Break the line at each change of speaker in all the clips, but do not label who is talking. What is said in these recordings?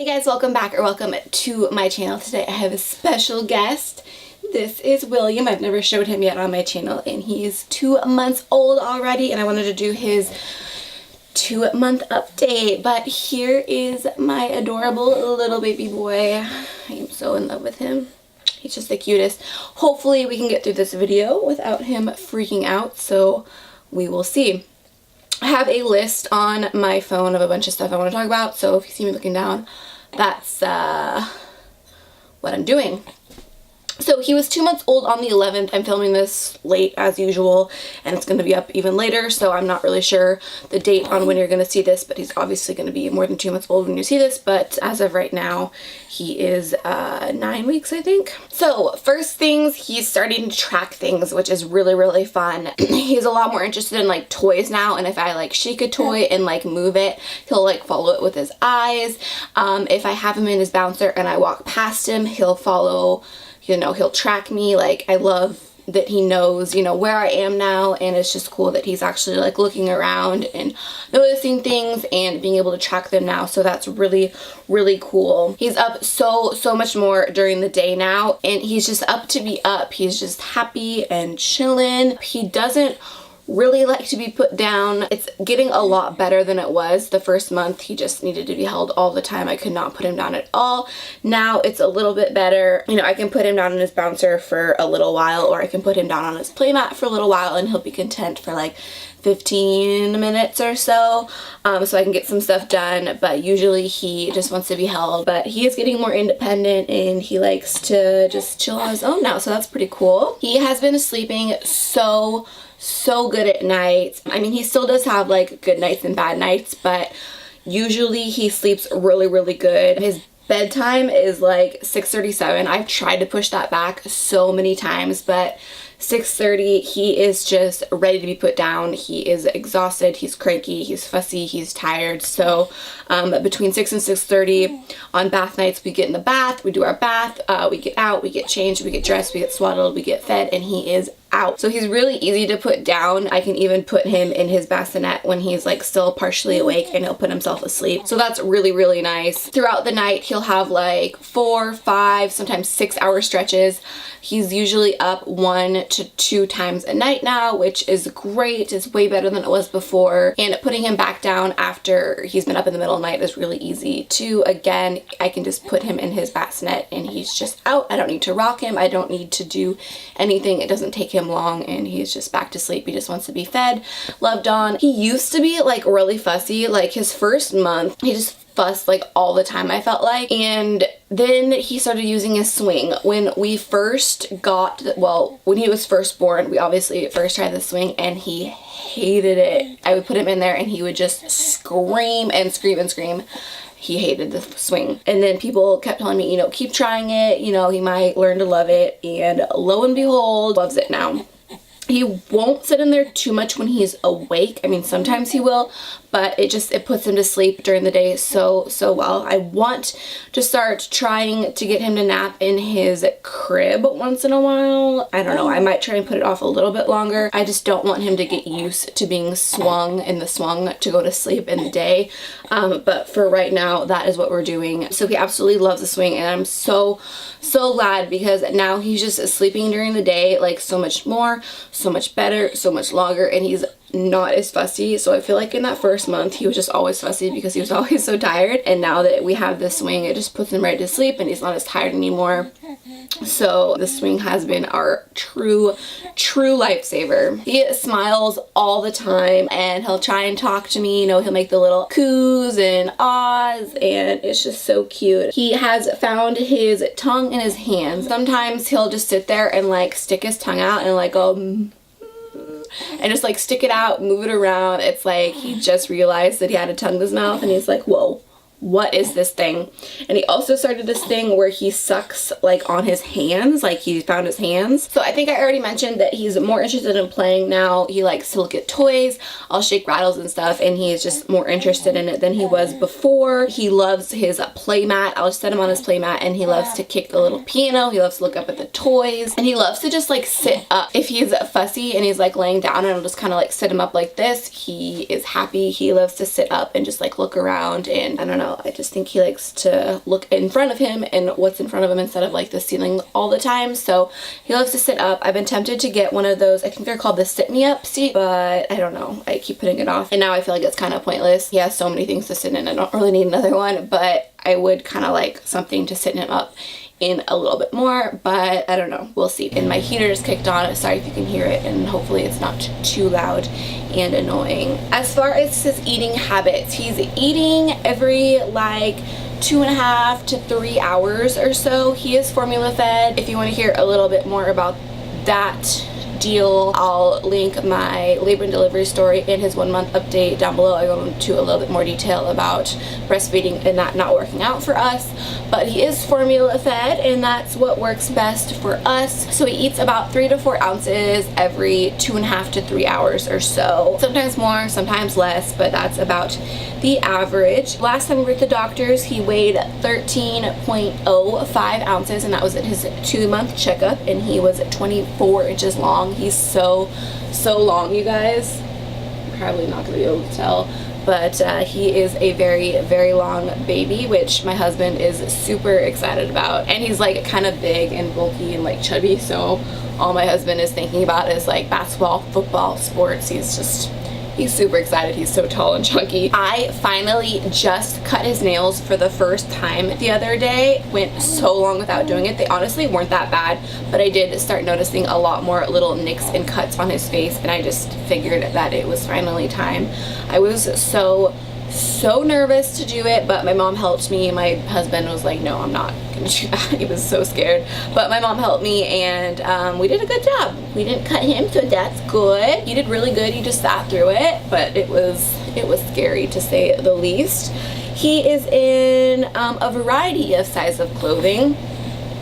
Hey guys, welcome back or welcome to my channel. Today I have a special guest. This is William. I've never showed him yet on my channel and he is 2 months old already and I wanted to do his 2-month update. But here is my adorable little baby boy. I am so in love with him. He's just the cutest. Hopefully we can get through this video without him freaking out, so we will see. I have a list on my phone of a bunch of stuff I want to talk about, so if you see me looking down, that's what I'm doing. So he was 2 months old on the 11th. I'm filming this late as usual and it's going to be up even later, so I'm not really sure the date on when you're going to see this, but he's obviously going to be more than 2 months old when you see this. But as of right now, he is 9 weeks, I think. So first things, he's starting to track things, which is really fun. He's a lot more interested in like toys now, and if I like shake a toy and like move it, he'll like follow it with his eyes. If I have him in his bouncer and I walk past him, he'll follow, you know, he'll track me. Like, I love that he knows, you know, where I am now, and it's just cool that he's actually like looking around and noticing things and being able to track them now. So that's really cool. He's up so much more during the day now, and he's just up to be up. He's just happy and chilling. He doesn't really like to be put down. It's getting a lot better than it was. The first month he just needed to be held all the time. I could not put him down at all. Now it's a little bit better. You know, I can put him down in his bouncer for a little while, or I can put him down on his playmat for a little while and he'll be content for like 15 minutes or so, so I can get some stuff done. But usually he just wants to be held. But he is getting more independent and he likes to just chill on his own now, so that's pretty cool. He has been sleeping so good at night. I mean, he still does have like good nights and bad nights, but usually he sleeps really good. His bedtime is like 6:37. I've tried to push that back so many times, but 6:30 he is just ready to be put down. He is exhausted, he's cranky, he's fussy, he's tired. So between 6 and 6:30 on bath nights, we get in the bath, we do our bath, we get out, we get changed, we get dressed, we get swaddled, we get fed, and he is out. So he's really easy to put down. I can even put him in his bassinet when he's like still partially awake and he'll put himself asleep. So that's really nice. Throughout the night he'll have like 4, 5, sometimes 6-hour stretches. He's usually up 1 to 2 times a night now, which is great. It's way better than it was before. And putting him back down after he's been up in the middle of the night is really easy too. Again, I can just put him in his bassinet and he's just out. I don't need to rock him. I don't need to do anything. It doesn't take him long and he's just back to sleep. He just wants to be fed, loved on. He used to be like really fussy. Like his first month, he just fussed like all the time, I felt like. And then he started using his swing. When we first got, well, when he was first born, we obviously first tried the swing and he hated it. I would put him in there and he would just scream and scream. He hated the swing. And then people kept telling me, you know, keep trying it, you know, he might learn to love it. And lo and behold, loves it now. He won't sit in there too much when he's awake. I mean, sometimes he will, but it puts him to sleep during the day so well. I want to start trying to get him to nap in his crib once in a while. I don't know, I might try and put it off a little bit longer. I just don't want him to get used to being swung in the swung to go to sleep in the day. But for right now, that is what we're doing. So he absolutely loves the swing, and I'm so glad, because now he's just sleeping during the day like so much more, so much better, so much longer, and he's not as fussy. So I feel like in that first month he was just always fussy because he was always so tired, and now that we have this swing, it just puts him right to sleep and he's not as tired anymore. So the swing has been our true lifesaver. He smiles all the time and he'll try and talk to me. You know, he'll make the little coos and ahs, and it's just so cute. He has found his tongue in his hands. Sometimes he'll just sit there and like stick his tongue out and like go and just like stick it out, move it around. It's like he just realized that he had a tongue in his mouth and he's like, whoa, what is this thing? And he also started this thing where he sucks like on his hands, like he found his hands. So I think I already mentioned that he's more interested in playing now. He likes to look at toys. I'll shake rattles and stuff, and he is just more interested in it than he was before. He loves his playmat. I'll just set him on his playmat and he loves to kick the little piano. He loves to look up at the toys, and he loves to just like sit up. If he's fussy and he's like laying down, and I'll just kind of like sit him up like this, he is happy. He loves to sit up and just like look around, and I don't know, while. I just think he likes to look in front of him and what's in front of him instead of like the ceiling all the time. So he loves to sit up. I've been tempted to get one of those, I think they're called the sit me up seat, but I don't know. I keep putting it off. And now I feel like it's kind of pointless. He has so many things to sit in. I don't really need another one, but I would kind of like something to sit him up in a little bit more, but I don't know, we'll see. And my heater just kicked on, sorry if you can hear it, and hopefully it's not too loud and annoying. As far as his eating habits, he's eating every like 2.5 to 3 hours or so. He is formula fed. If you want to hear a little bit more about that deal, I'll link my labor and delivery story and his 1 month update down below. I go into a little bit more detail about breastfeeding and that not working out for us, but he is formula fed and that's what works best for us. So he eats about 3 to 4 ounces every 2.5 to 3 hours or so. Sometimes more, sometimes less, but that's about the average. Last time we were at the doctor's, he weighed 13.05 ounces, and that was at his 2-month checkup, and he was 24 inches long. He's so long, you guys. Probably not gonna be able to tell, but he is a very long baby, which my husband is super excited about. And he's like kind of big and bulky and like chubby, so all my husband is thinking about is like basketball, football, sports. He's super excited. He's so tall and chunky. I finally just cut his nails for the first time the other day. Went so long without doing it. They honestly weren't that bad, but I did start noticing a lot more little nicks and cuts on his face, and I just figured that it was finally time. I was so nervous to do it, but my mom helped me. My husband was like, no, I'm not gonna do that. He was so scared, but my mom helped me, and we did a good job. We didn't cut him, so that's good. He did really good. He just sat through it, but it was scary to say the least. He is in a variety of size of clothing.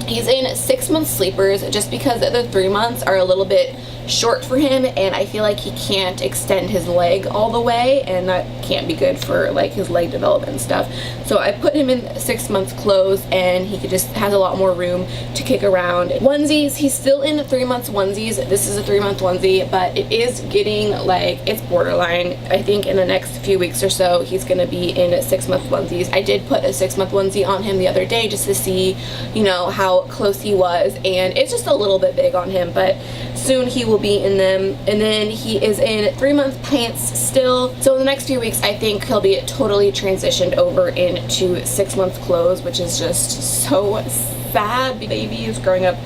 He's in 6-month sleepers just because the other 3 months are a little bit short for him, and I feel like he can't extend his leg all the way, and that can't be good for like his leg development and stuff. So I put him in 6 months clothes, and he just has a lot more room to kick around. Onesies, he's still in 3 months onesies. This is a 3-month onesie, but it is getting like, it's borderline. I think in the next few weeks or so he's gonna be in 6-month onesies. I did put a 6-month onesie on him the other day just to see, you know, how close he was, and it's just a little bit big on him, but soon he will be in them. And then he is in 3-month pants still. So in the next few weeks I think he'll be totally transitioned over into 6-month clothes, which is just so sad. The baby is growing up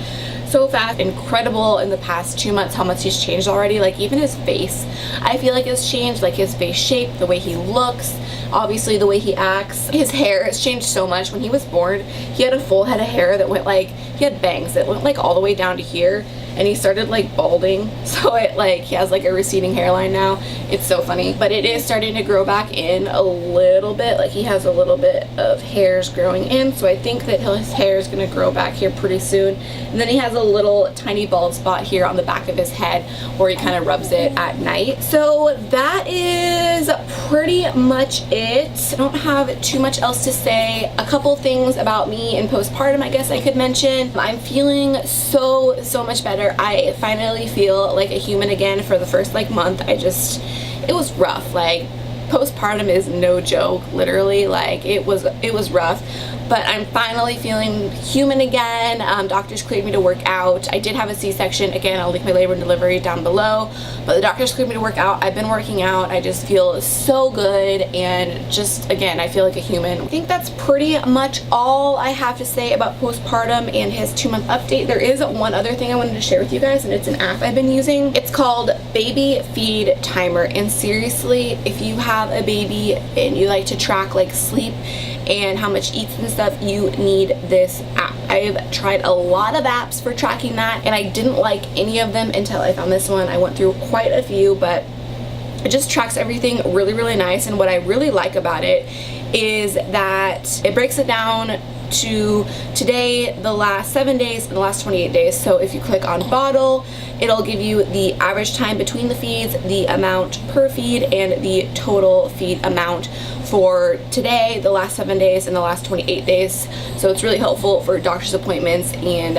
so fast. Incredible in the past 2 months how much he's changed already. Like even his face, I feel like it's changed, like his face shape, the way he looks, obviously the way he acts. His hair has changed so much. When he was born, he had a full head of hair that went like, he had bangs that went like all the way down to here, and he started like balding, so it like, he has like a receding hairline now. It's so funny, but it is starting to grow back in a little bit. Like he has a little bit of hairs growing in, so I think that his hair is gonna grow back here pretty soon. And then he has a little tiny bald spot here on the back of his head where he kind of rubs it at night. So that is pretty much it. I don't have too much else to say. A couple things about me in postpartum I guess I could mention. I'm feeling so much better. I finally feel like a human again. For the first like month, it was rough. Like postpartum is no joke, literally. Like it was rough, but I'm finally feeling human again. Doctors cleared me to work out. I did have a C-section. Again, I'll link my labor and delivery down below, but the doctors cleared me to work out. I've been working out. I just feel so good, and just again, I feel like a human. I think that's pretty much all I have to say about postpartum and his 2-month update. There is one other thing I wanted to share with you guys, and it's an app I've been using. It's called Baby Feed Timer, and seriously, if you have a baby and you like to track like sleep and how much eats and stuff, you need this app. I've tried a lot of apps for tracking that, and I didn't like any of them until I found this one. I went through quite a few, but it just tracks everything really nice. And what I really like about it is that it breaks it down to today, the last 7 days, and the last 28 days. So if you click on bottle, it'll give you the average time between the feeds, the amount per feed, and the total feed amount for today, the last 7 days, and the last 28 days. So it's really helpful for doctor's appointments and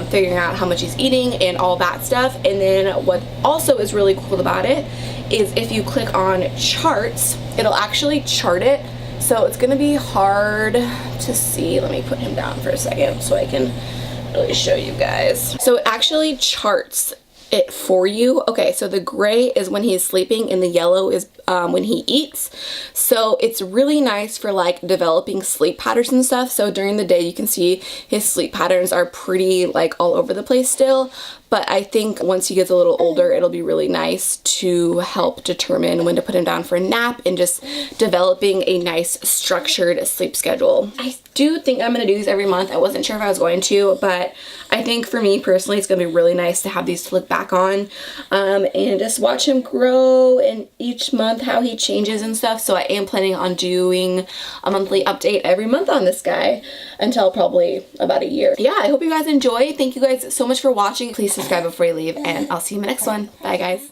figuring out how much he's eating and all that stuff. And then what also is really cool about it is if you click on charts, it'll actually chart it. So it's gonna be hard to see. Let me put him down for a second so I can really show you guys. So it actually charts it for you. Okay, so the gray is when he's sleeping and the yellow is when he eats. So it's really nice for like developing sleep patterns and stuff. So during the day you can see his sleep patterns are pretty like all over the place still, but I think once he gets a little older it'll be really nice to help determine when to put him down for a nap and just developing a nice structured sleep schedule. I do think I'm gonna do these every month. I wasn't sure if I was going to, but I think for me personally it's gonna be really nice to have these flick back on and just watch him grow and each month how he changes and stuff. So I am planning on doing a monthly update every month on this guy until probably about a year. Yeah, I hope you guys enjoy. Thank you guys so much for watching. Please subscribe before you leave and I'll see you in the next one. Bye guys.